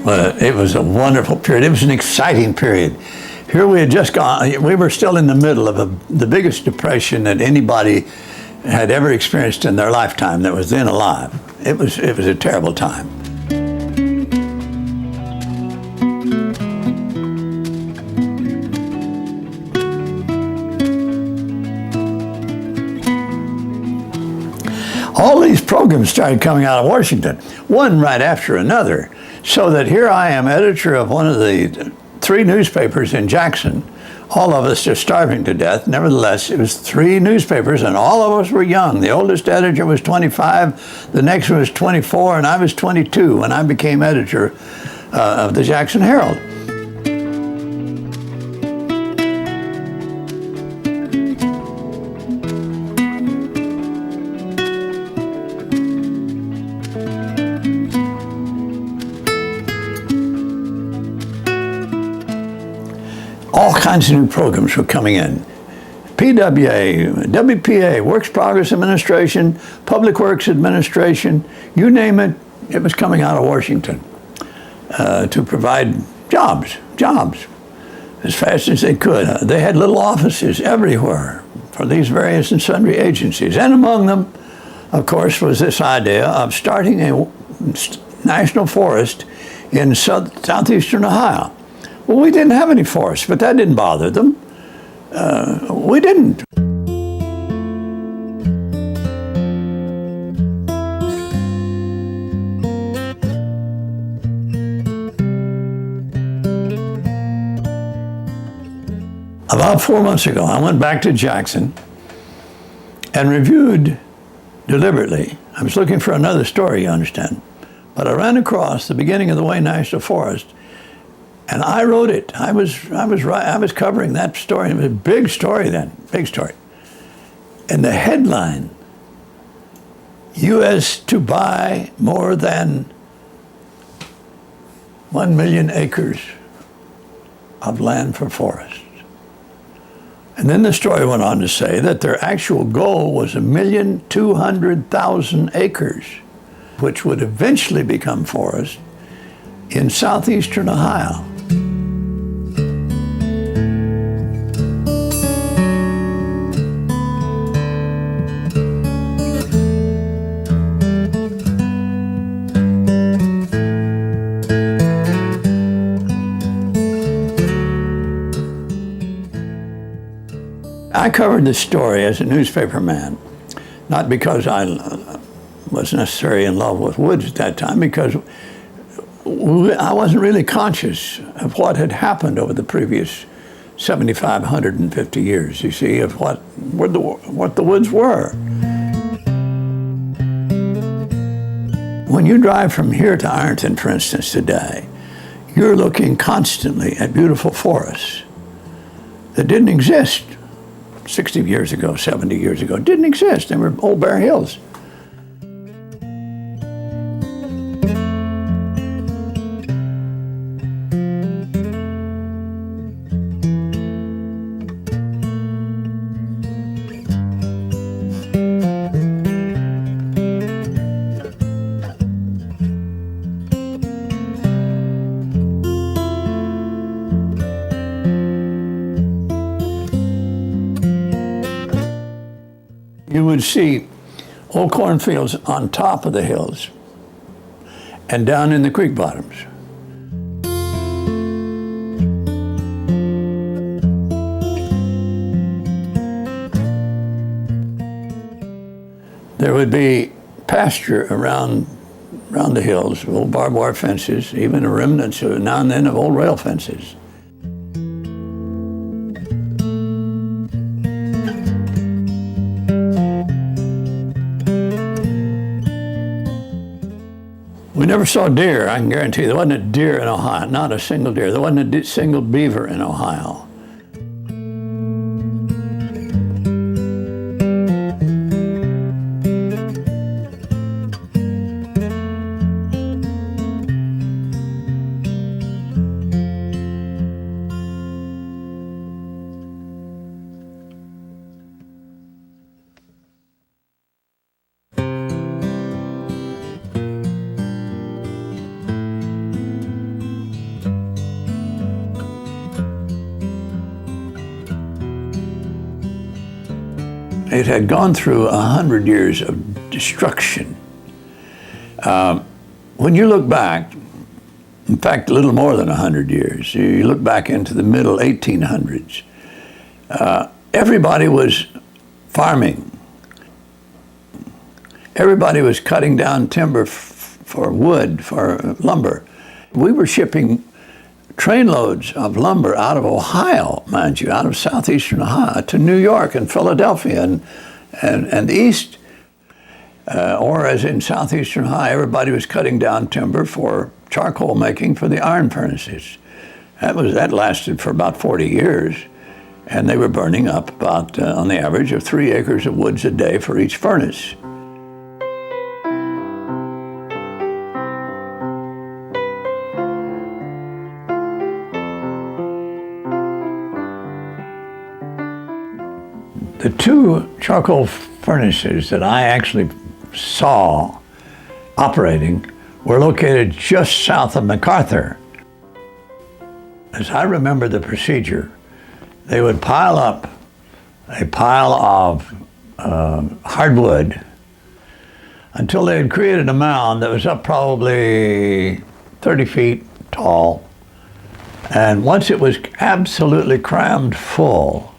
But it was a wonderful period. It was an exciting period. Here we had just gone, we were still in the middle of the biggest depression that anybody had ever experienced in their lifetime that was then alive. It was a terrible time. All these programs started coming out of Washington, one right after another. So that here I am, editor of one of the 3 newspapers in Jackson, all of us just starving to death. Nevertheless, it was 3 newspapers, and all of us were young. The oldest editor was 25, the next one was 24, and I was 22 when I became editor of the Jackson Herald. All kinds of new programs were coming in. PWA, WPA, Works Progress Administration, Public Works Administration, you name it, it was coming out of Washington to provide jobs as fast as they could. They had little offices everywhere for these various and sundry agencies. And among them, of course, was this idea of starting a national forest in southeastern Ohio. Well, we didn't have any forests, but that didn't bother them. We didn't. About 4 months ago, I went back to Jackson and reviewed deliberately. I was looking for another story, you understand. But I ran across the beginning of the Wayne National Forest, and I wrote it. I was covering that story. It was a big story then, big story. And the headline, U.S. to buy more than 1 million acres of land for forests. And then the story went on to say that their actual goal was 1,200,000 acres, which would eventually become forest in southeastern Ohio. I covered this story as a newspaper man, not because I was necessarily in love with woods at that time, because I wasn't really conscious of what had happened over the previous 7,550 years, you see, of what the woods were. When you drive from here to Ironton, for instance, today, you're looking constantly at beautiful forests that didn't exist 60 years ago, 70 years ago. It didn't exist. They were old bare hills. You would see old cornfields on top of the hills and down in the creek bottoms. There would be pasture around the hills, old barbed wire fences, even remnants now and then of old rail fences. We never saw deer, I can guarantee you. There wasn't a deer in Ohio, not a single deer. There wasn't a single beaver in Ohio. it had gone through 100 years of destruction. When you look back, in fact, a little more than 100 years, you look back into the middle 1800s, everybody was farming. Everybody was cutting down timber for wood, for lumber. We were shipping trainloads of lumber out of Ohio, mind you, out of southeastern Ohio, to New York and Philadelphia and east. Or as in southeastern Ohio, everybody was cutting down timber for charcoal making for the iron furnaces. That lasted for about 40 years, and they were burning up about, on the average, of 3 acres of woods a day for each furnace. The 2 charcoal furnaces that I actually saw operating were located just south of MacArthur. As I remember the procedure, they would pile up a pile of hardwood until they had created a mound that was up probably 30 feet tall. And once it was absolutely crammed full,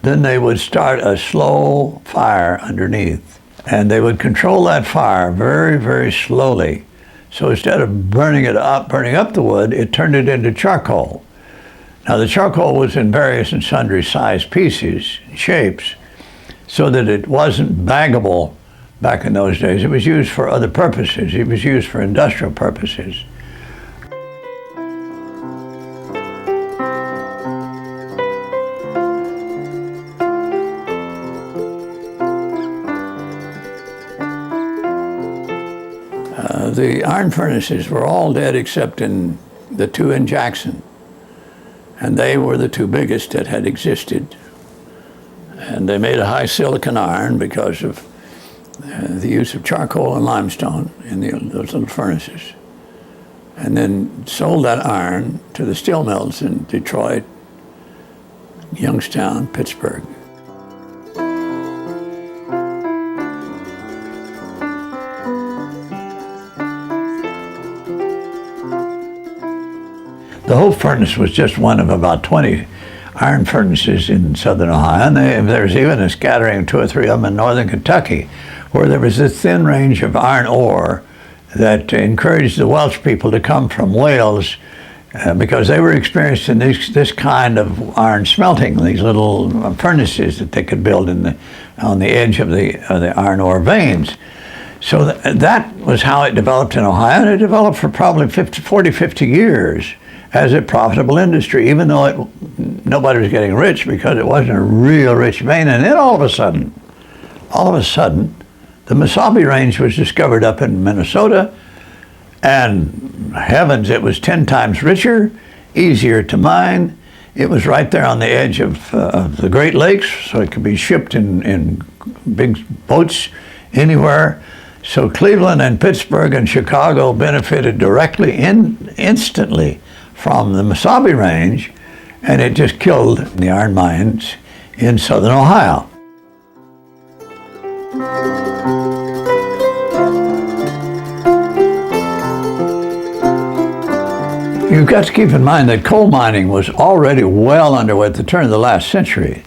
then they would start a slow fire underneath. And they would control that fire very, very slowly. So instead of burning up the wood, it turned it into charcoal. Now the charcoal was in various and sundry size pieces, shapes, so that it wasn't baggable back in those days. It was used for other purposes. It was used for industrial purposes. The iron furnaces were all dead except in the 2 in Jackson. And they were the 2 biggest that had existed. And they made a high silicon iron because of the use of charcoal and limestone in those little furnaces. And then sold that iron to the steel mills in Detroit, Youngstown, Pittsburgh. The Hope furnace was just one of about 20 iron furnaces in southern Ohio, and there's even a scattering of 2 or 3 of them in northern Kentucky, where there was this thin range of iron ore that encouraged the Welsh people to come from Wales because they were experienced in this kind of iron smelting, these little furnaces that they could build on the edge of the iron ore veins. So that was how it developed in Ohio, and it developed for probably 40, 50 years as a profitable industry, even though nobody was getting rich because it wasn't a real rich vein. And then all of a sudden, the Mesabi Range was discovered up in Minnesota, and heavens, it was 10 times richer, easier to mine. It was right there on the edge of the Great Lakes, so it could be shipped in big boats anywhere. So Cleveland and Pittsburgh and Chicago benefited directly instantly from the Mesabi Range, and it just killed the iron mines in southern Ohio. You've got to keep in mind that coal mining was already well underway at the turn of the last century.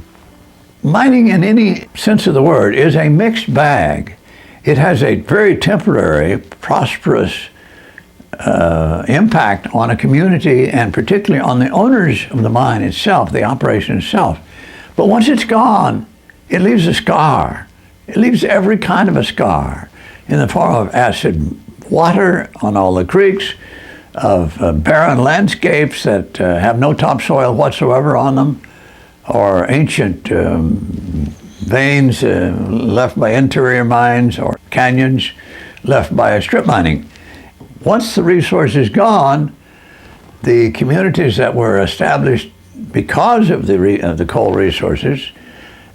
Mining in any sense of the word is a mixed bag. It has a very temporary, prosperous impact on a community, and particularly on the owners of the mine itself, the operation itself. But once it's gone, it leaves a scar. It leaves every kind of a scar in the form of acid water on all the creeks, of barren landscapes that have no topsoil whatsoever on them, or ancient veins left by interior mines, or canyons left by strip mining. Once the resource is gone, the communities that were established because of the coal resources,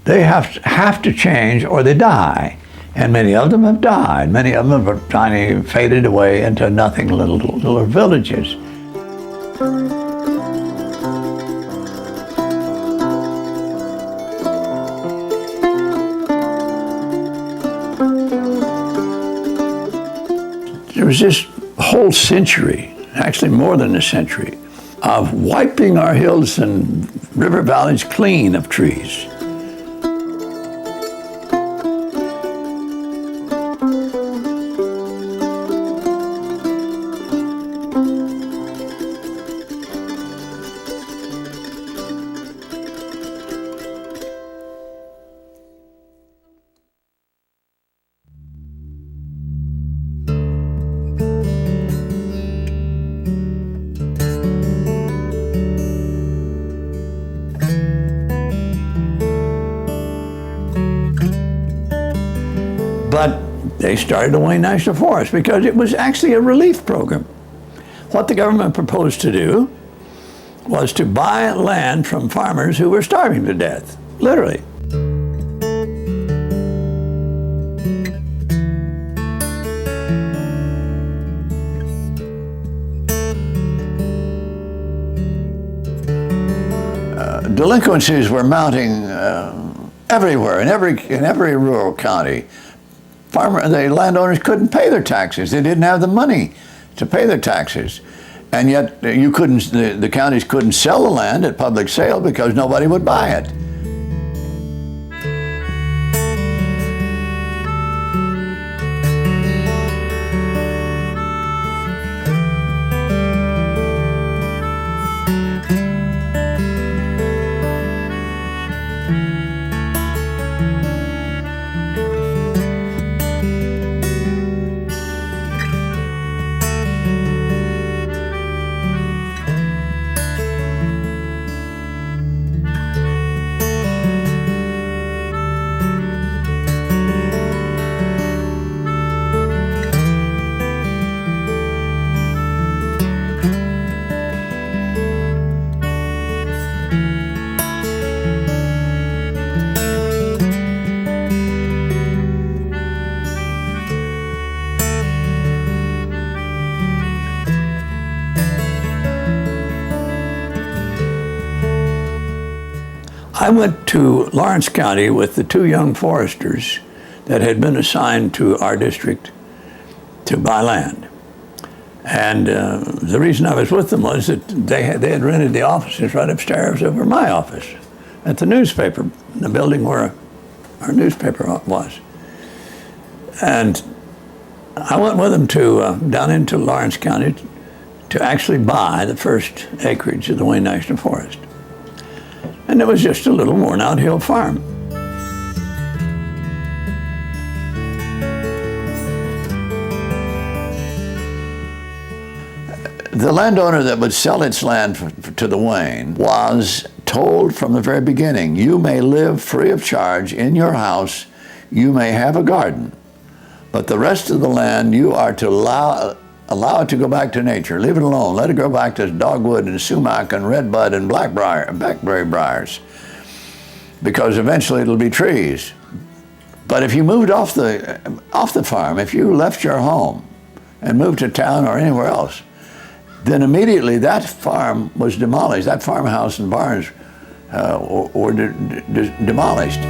they have to change or they die. And many of them have died. Many of them have finally faded away into nothing little villages. was this whole century, actually more than a century, of wiping our hills and river valleys clean of trees. But they started the Wayne National Forest because it was actually a relief program. What the government proposed to do was to buy land from farmers who were starving to death, literally. Delinquencies were mounting everywhere, in every rural county. The landowners couldn't pay their taxes. They didn't have the money to pay their taxes. And yet the counties couldn't sell the land at public sale because nobody would buy it. I went to Lawrence County with the two young foresters that had been assigned to our district to buy land. And the reason I was with them was that they had rented the offices right upstairs over my office at the newspaper, the building where our newspaper was. And I went with them to down into Lawrence County to actually buy the first acreage of the Wayne National Forest. And it was just a little worn out hill farm. The landowner that would sell its land to the Wayne was told from the very beginning, you may live free of charge in your house, you may have a garden, but the rest of the land you are to allow it to go back to nature. Leave it alone. Let it go back to dogwood and sumac and redbud and blackberry briars, because eventually it'll be trees. But if you moved off the farm, if you left your home and moved to town or anywhere else, then immediately that farm was demolished. That farmhouse and barns were demolished.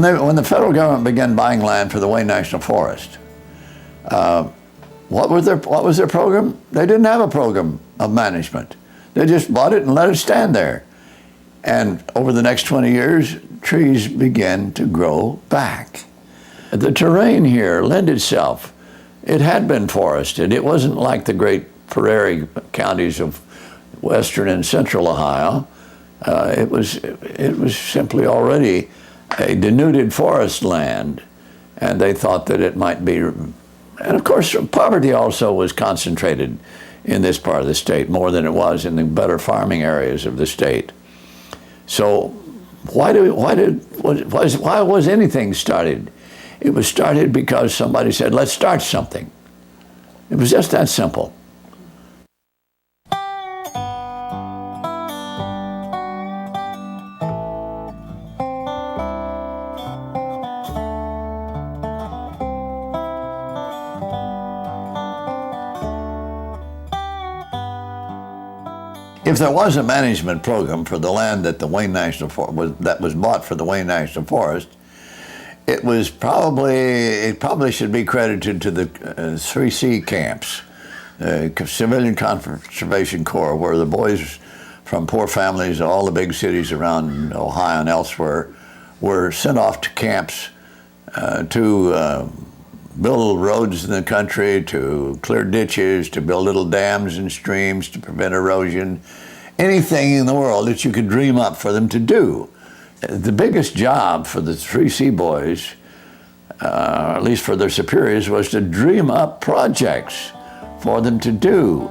When the federal government began buying land for the Wayne National Forest, what was their program? They didn't have a program of management. They just bought it and let it stand there. And over the next 20 years, trees began to grow back. The terrain here lent itself. It had been forested. It wasn't like the great prairie counties of western and central Ohio. It was simply already a denuded forest land, and they thought that it might be, and of course poverty also was concentrated in this part of the state more than it was in the better farming areas of the state. So why was anything started? It was started because somebody said, let's start something. It was just that simple. If there was a management program for the land that the Wayne National Forest that was bought for the Wayne National Forest, it probably should be credited to the 3C camps, Civilian Conservation Corps, where the boys from poor families, all the big cities around Ohio and elsewhere, were sent off to camps to build roads in the country, to clear ditches, to build little dams and streams to prevent erosion, anything in the world that you could dream up for them to do. The biggest job for the 3C boys, at least for their superiors, was to dream up projects for them to do.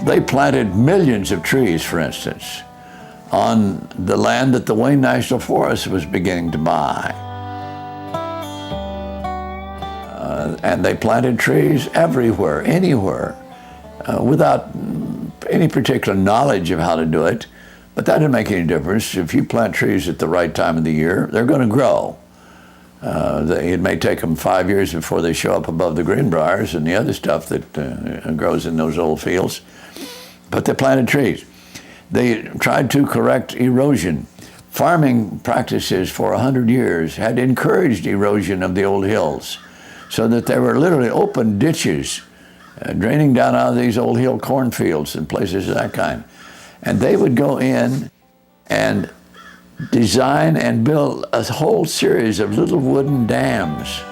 They planted millions of trees, for instance, on the land that the Wayne National Forest was beginning to buy. And they planted trees everywhere, anywhere, without any particular knowledge of how to do it. But that didn't make any difference. If you plant trees at the right time of the year, they're going to grow. It may take them 5 years before they show up above the greenbriers and the other stuff that grows in those old fields. But they planted trees. They tried to correct erosion. Farming practices for 100 years had encouraged erosion of the old hills, so that there were literally open ditches draining down out of these old hill cornfields and places of that kind. And they would go in and design and build a whole series of little wooden dams.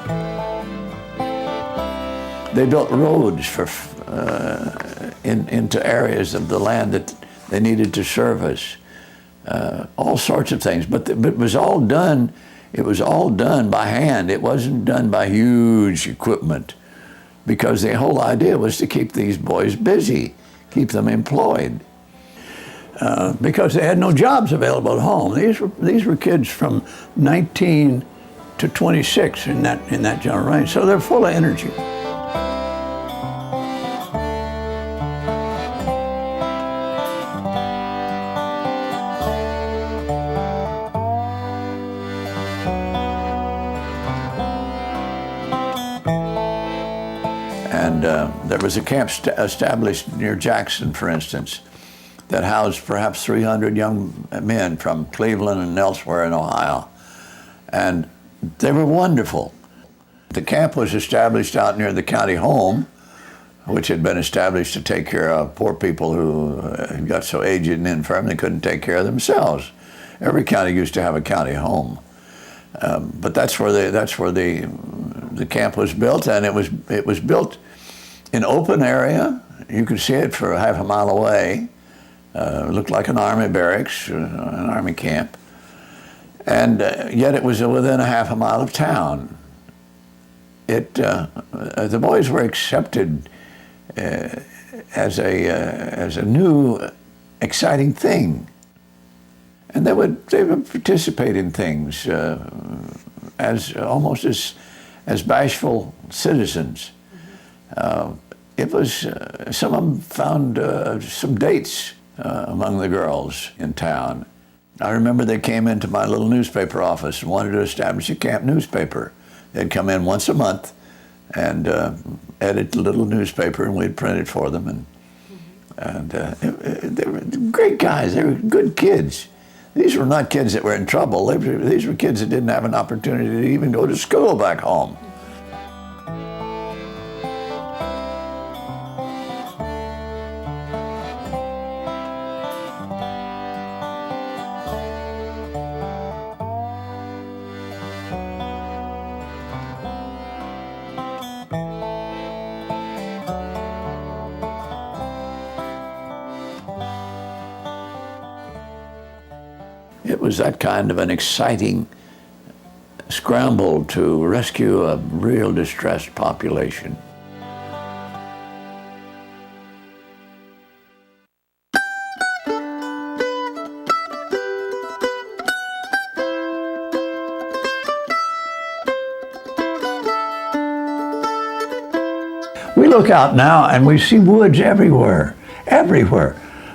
They built roads for into areas of the land that they needed to service, all sorts of things. But it was all done. It was all done by hand. It wasn't done by huge equipment, because the whole idea was to keep these boys busy, keep them employed, because they had no jobs available at home. These were kids from 19 to 26 in that general range, so they're full of energy. And there was a camp established near Jackson, for instance, that housed perhaps 300 young men from Cleveland and elsewhere in Ohio. And they were wonderful. The camp was established out near the county home, which had been established to take care of poor people who got so aged and infirm they couldn't take care of themselves. Every county used to have a county home. But that's where the camp was built, and it was built in open area. You could see it for half a mile away. It looked like an army barracks, an army camp, and yet it was within a half a mile of town. The boys were accepted as a new, exciting thing, and they would participate in things as almost as bashful citizens. It was some of them found some dates among the girls in town. I remember they came into my little newspaper office and wanted to establish a camp newspaper. They'd come in once a month and edit the little newspaper, and we'd print it for them. And they were great guys. They were good kids. These were not kids that were in trouble. These were kids that didn't have an opportunity to even go to school back home. It was that kind of an exciting scramble to rescue a real distressed population. We look out now and we see woods everywhere.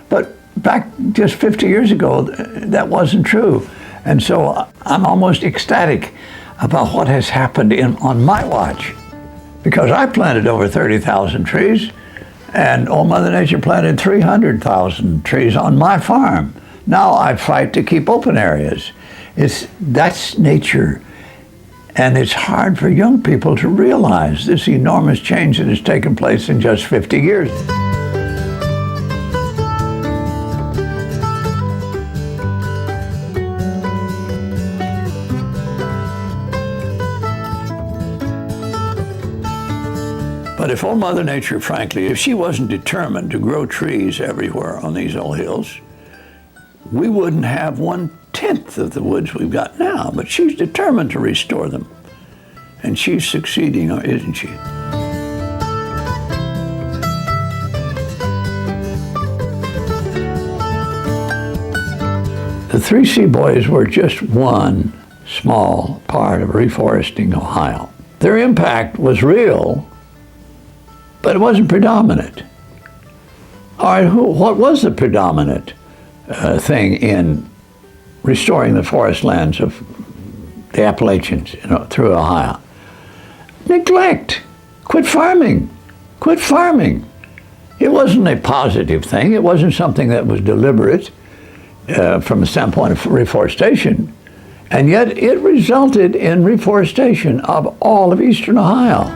But back just 50 years ago, that wasn't true. And so I'm almost ecstatic about what has happened on my watch. because I planted over 30,000 trees, and Old Mother Nature planted 300,000 trees on my farm. Now I fight to keep open areas. That's nature. And it's hard for young people to realize this enormous change that has taken place in just 50 years. But if Old Mother Nature, frankly, if she wasn't determined to grow trees everywhere on these old hills, we wouldn't have 1/10 of the woods we've got now. But she's determined to restore them. And she's succeeding, isn't she? The 3C boys were just one small part of reforesting Ohio. Their impact was real, but it wasn't predominant. All right, what was the predominant thing in restoring the forest lands of the Appalachians, through Ohio? Neglect. Quit farming. Quit farming. It wasn't a positive thing. It wasn't something that was deliberate from the standpoint of reforestation. And yet it resulted in reforestation of all of eastern Ohio.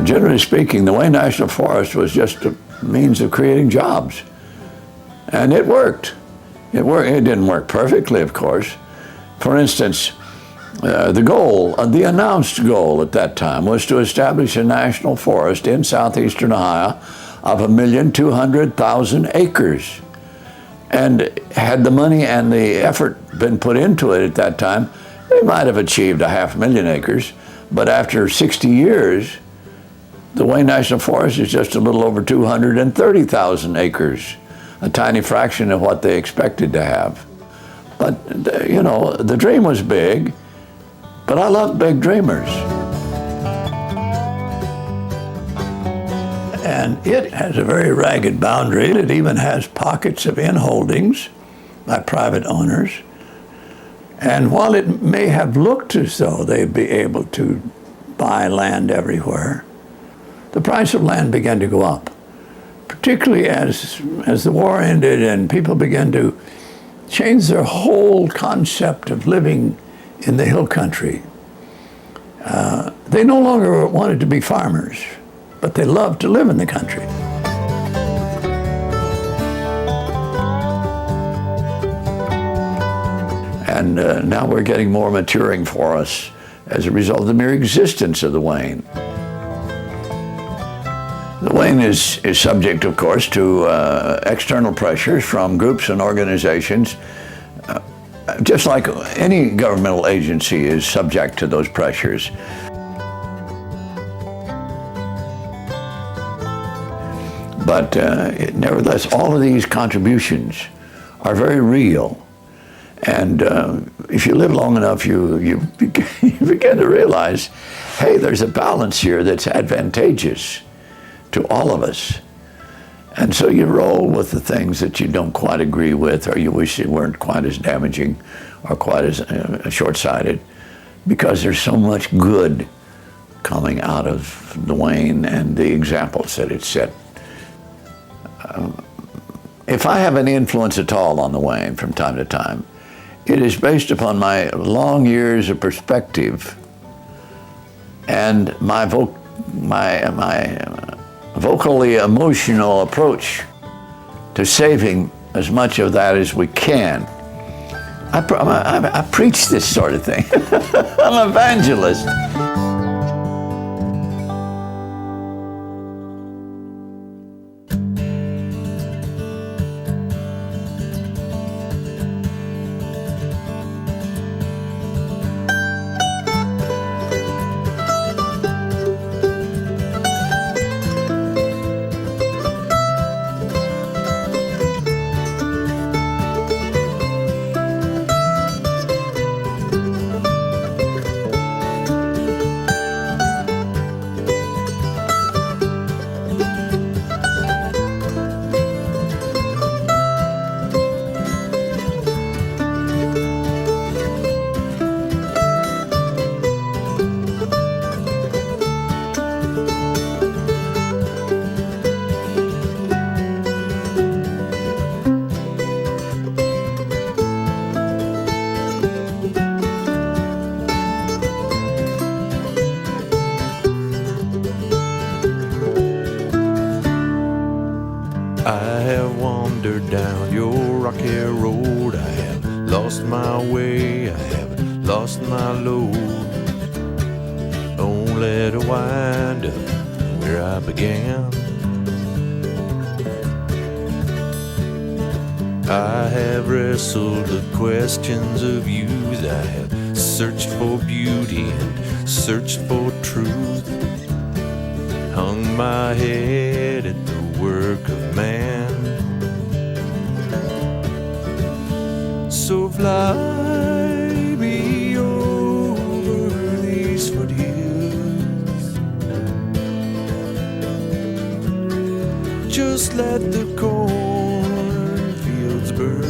Generally speaking, the Wayne National Forest was just a means of creating jobs. And it worked. It didn't work perfectly, of course. For instance, the announced goal at that time was to establish a national forest in southeastern Ohio of 1,200,000 acres. And had the money and the effort been put into it at that time, they might have achieved 500,000 acres. But after 60 years, the Wayne National Forest is just a little over 230,000 acres, a tiny fraction of what they expected to have. But, the dream was big, but I love big dreamers. And it has a very ragged boundary. It even has pockets of inholdings by private owners. And while it may have looked as though they'd be able to buy land everywhere, the price of land began to go up, particularly as the war ended and people began to change their whole concept of living in the hill country. They no longer wanted to be farmers, but they loved to live in the country. And now we're getting more maturing forests as a result of the mere existence of the Wayne. The Wayne is subject, of course, to external pressures from groups and organizations, just like any governmental agency is subject to those pressures. But nevertheless, all of these contributions are very real. And if you live long enough, you begin to realize, hey, there's a balance here that's advantageous to all of us. And so you roll with the things that you don't quite agree with, or you wish they weren't quite as damaging or quite as short-sighted, because there's so much good coming out of the Wayne and the examples that it set. If I have any influence at all on the Wayne from time to time, it is based upon my long years of perspective and my vocally emotional approach to saving as much of that as we can. I preach this sort of thing. I'm an evangelist. wandered down your rocky road. I have lost my way, I have lost my load, only to wind up where I began. I have wrestled the questions of youth. I have searched for beauty and searched for truth, hung my head at the work of man. So fly me over these foothills, just let the cornfields burn,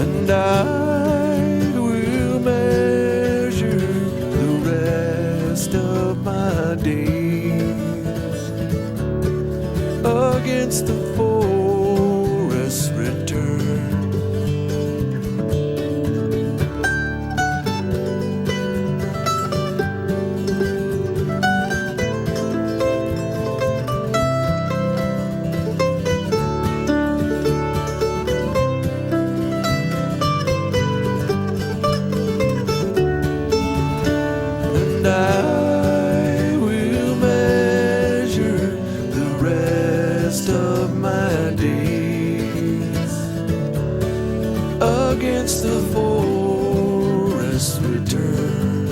and I will measure the rest of my days against the forest return. And I will measure the rest of my days against the forest return.